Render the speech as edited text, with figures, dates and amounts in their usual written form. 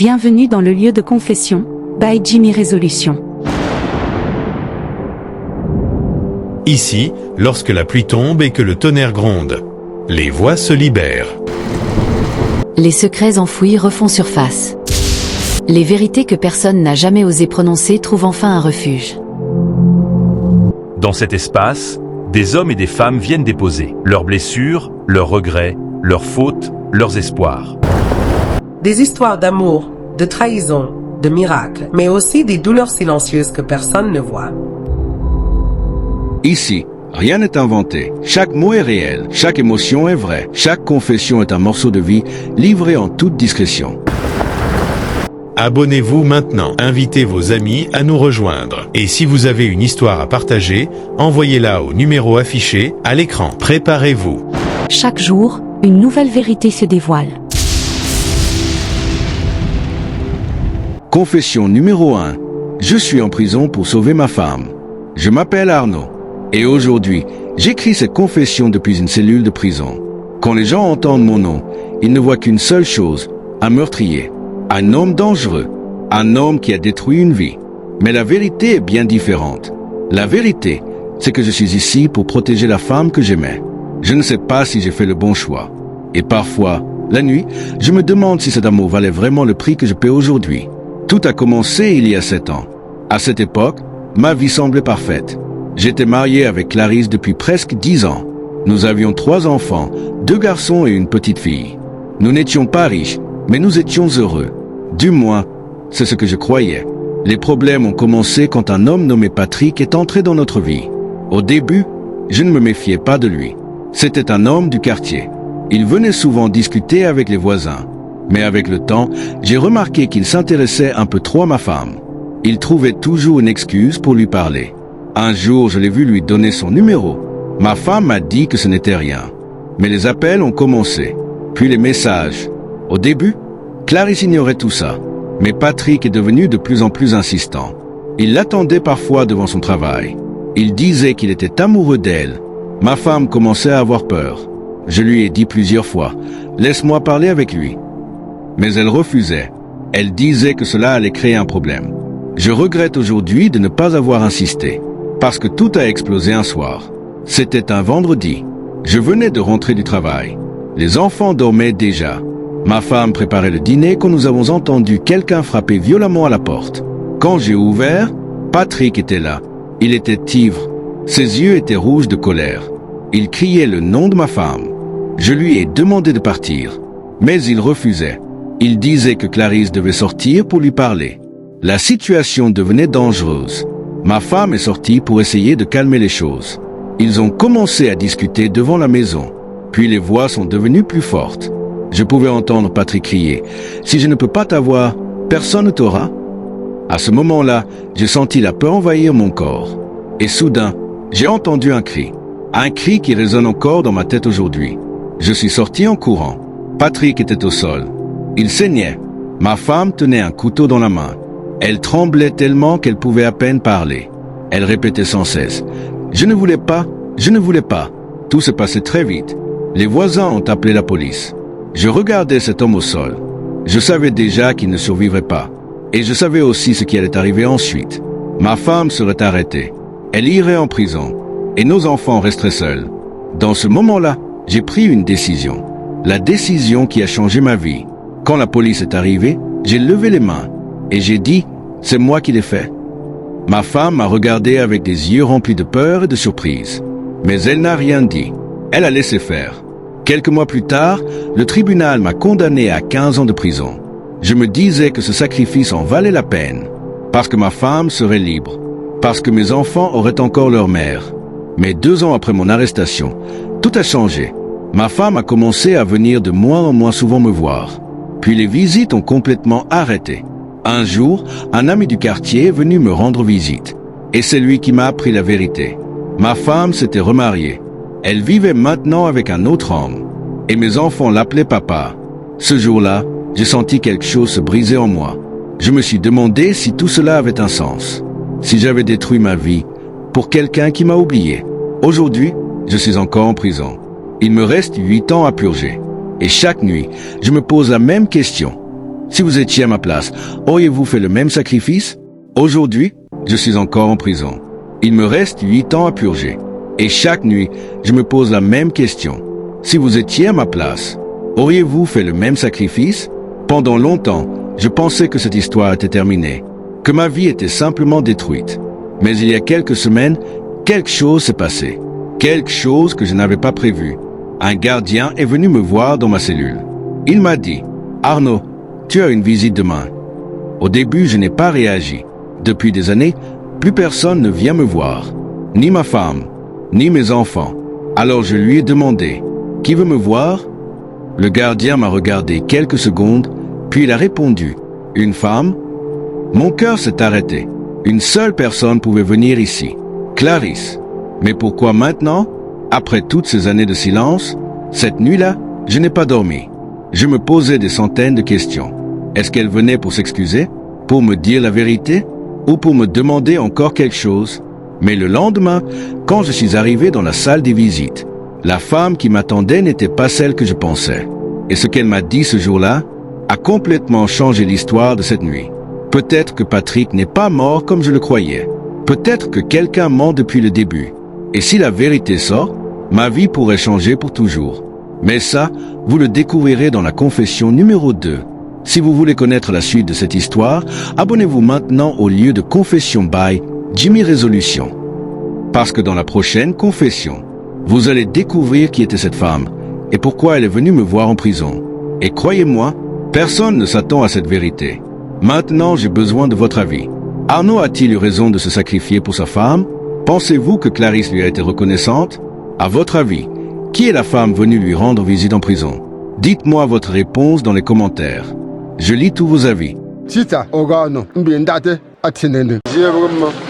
Bienvenue dans le lieu de confession, by Jimmy Résolution. Ici, lorsque la pluie tombe et que le tonnerre gronde, les voix se libèrent. Les secrets enfouis refont surface. Les vérités que personne n'a jamais osé prononcer trouvent enfin un refuge. Dans cet espace, des hommes et des femmes viennent déposer leurs blessures, leurs regrets, leurs fautes, leurs espoirs. Des histoires d'amour, de trahison, de miracles, mais aussi des douleurs silencieuses que personne ne voit. Ici, rien n'est inventé. Chaque mot est réel, chaque émotion est vraie, chaque confession est un morceau de vie livré en toute discrétion. Abonnez-vous maintenant, invitez vos amis à nous rejoindre. Et si vous avez une histoire à partager, envoyez-la au numéro affiché à l'écran. Préparez-vous. Chaque jour, une nouvelle vérité se dévoile. Confession numéro 1. Je suis en prison pour sauver ma femme. Je m'appelle Arnaud. Et aujourd'hui, j'écris cette confession depuis une cellule de prison. Quand les gens entendent mon nom, ils ne voient qu'une seule chose, un meurtrier. Un homme dangereux. Un homme qui a détruit une vie. Mais la vérité est bien différente. La vérité, c'est que je suis ici pour protéger la femme que j'aimais. Je ne sais pas si j'ai fait le bon choix. Et parfois, la nuit, je me demande si cet amour valait vraiment le prix que je paie aujourd'hui. Tout a commencé il y a 7 ans. À cette époque, ma vie semblait parfaite. J'étais marié avec Clarisse depuis presque 10 ans. Nous avions 3 enfants, 2 garçons et une petite fille. Nous n'étions pas riches, mais nous étions heureux. Du moins, c'est ce que je croyais. Les problèmes ont commencé quand un homme nommé Patrick est entré dans notre vie. Au début, je ne me méfiais pas de lui. C'était un homme du quartier. Il venait souvent discuter avec les voisins. Mais avec le temps, j'ai remarqué qu'il s'intéressait un peu trop à ma femme. Il trouvait toujours une excuse pour lui parler. Un jour, je l'ai vu lui donner son numéro. Ma femme m'a dit que ce n'était rien. Mais les appels ont commencé. Puis les messages. Au début, Clarisse ignorait tout ça. Mais Patrick est devenu de plus en plus insistant. Il l'attendait parfois devant son travail. Il disait qu'il était amoureux d'elle. Ma femme commençait à avoir peur. Je lui ai dit plusieurs fois, « Laisse-moi parler avec lui ». Mais elle refusait. Elle disait que cela allait créer un problème. Je regrette aujourd'hui de ne pas avoir insisté, parce que tout a explosé un soir. C'était un vendredi. Je venais de rentrer du travail. Les enfants dormaient déjà. Ma femme préparait le dîner quand nous avons entendu quelqu'un frapper violemment à la porte. Quand j'ai ouvert, Patrick était là. Il était ivre. Ses yeux étaient rouges de colère. Il criait le nom de ma femme. Je lui ai demandé de partir, mais il refusait. Il disait que Clarisse devait sortir pour lui parler. La situation devenait dangereuse. Ma femme est sortie pour essayer de calmer les choses. Ils ont commencé à discuter devant la maison. Puis les voix sont devenues plus fortes. Je pouvais entendre Patrick crier « Si je ne peux pas t'avoir, personne ne t'aura ». À ce moment-là, j'ai senti la peur envahir mon corps. Et soudain, j'ai entendu un cri. Un cri qui résonne encore dans ma tête aujourd'hui. Je suis sorti en courant. Patrick était au sol. Il saignait. Ma femme tenait un couteau dans la main. Elle tremblait tellement qu'elle pouvait à peine parler. Elle répétait sans cesse « Je ne voulais pas, je ne voulais pas ». Tout se passait très vite. Les voisins ont appelé la police. Je regardais cet homme au sol. Je savais déjà qu'il ne survivrait pas. Et je savais aussi ce qui allait arriver ensuite. Ma femme serait arrêtée. Elle irait en prison. Et nos enfants resteraient seuls. Dans ce moment-là, j'ai pris une décision. La décision qui a changé ma vie. Quand la police est arrivée, j'ai levé les mains et j'ai dit « C'est moi qui l'ai fait ». Ma femme m'a regardé avec des yeux remplis de peur et de surprise. Mais elle n'a rien dit. Elle a laissé faire. Quelques mois plus tard, le tribunal m'a condamné à 15 ans de prison. Je me disais que ce sacrifice en valait la peine. Parce que ma femme serait libre. Parce que mes enfants auraient encore leur mère. Mais 2 ans après mon arrestation, tout a changé. Ma femme a commencé à venir de moins en moins souvent me voir. Puis les visites ont complètement arrêté. Un jour, un ami du quartier est venu me rendre visite. Et c'est lui qui m'a appris la vérité. Ma femme s'était remariée. Elle vivait maintenant avec un autre homme. Et mes enfants l'appelaient papa. Ce jour-là, j'ai senti quelque chose se briser en moi. Je me suis demandé si tout cela avait un sens. Si j'avais détruit ma vie pour quelqu'un qui m'a oublié. Aujourd'hui, je suis encore en prison. Il me reste 8 ans à purger. Et chaque nuit, je me pose la même question. Si vous étiez à ma place, auriez-vous fait le même sacrifice? Aujourd'hui, je suis encore en prison. Il me reste 8 ans à purger. Et chaque nuit, je me pose la même question. Si vous étiez à ma place, auriez-vous fait le même sacrifice? Pendant longtemps, je pensais que cette histoire était terminée, que ma vie était simplement détruite. Mais il y a quelques semaines, quelque chose s'est passé. Quelque chose que je n'avais pas prévu. Un gardien est venu me voir dans ma cellule. Il m'a dit, « Arnaud, tu as une visite demain. » Au début, je n'ai pas réagi. Depuis des années, plus personne ne vient me voir. Ni ma femme, ni mes enfants. Alors je lui ai demandé, « Qui veut me voir ?» Le gardien m'a regardé quelques secondes, puis il a répondu, « Une femme ?» Mon cœur s'est arrêté. Une seule personne pouvait venir ici, Clarisse. Mais pourquoi maintenant? Après toutes ces années de silence, cette nuit-là, je n'ai pas dormi. Je me posais des centaines de questions. Est-ce qu'elle venait pour s'excuser? Pour me dire la vérité? Ou pour me demander encore quelque chose? Mais le lendemain, quand je suis arrivé dans la salle des visites, la femme qui m'attendait n'était pas celle que je pensais. Et ce qu'elle m'a dit ce jour-là a complètement changé l'histoire de cette nuit. Peut-être que Patrick n'est pas mort comme je le croyais. Peut-être que quelqu'un ment depuis le début. Et si la vérité sort, ma vie pourrait changer pour toujours. Mais ça, vous le découvrirez dans la confession numéro 2. Si vous voulez connaître la suite de cette histoire, abonnez-vous maintenant au lieu de Confession by Jimmy Résolution. Parce que dans la prochaine confession, vous allez découvrir qui était cette femme et pourquoi elle est venue me voir en prison. Et croyez-moi, personne ne s'attend à cette vérité. Maintenant, j'ai besoin de votre avis. Arnaud a-t-il eu raison de se sacrifier pour sa femme? Pensez-vous que Clarisse lui a été reconnaissante? À votre avis, qui est la femme venue lui rendre visite en prison? Dites-moi votre réponse dans les commentaires. Je lis tous vos avis. Tita, ogano, mbindate, atinene. Ziye wumma,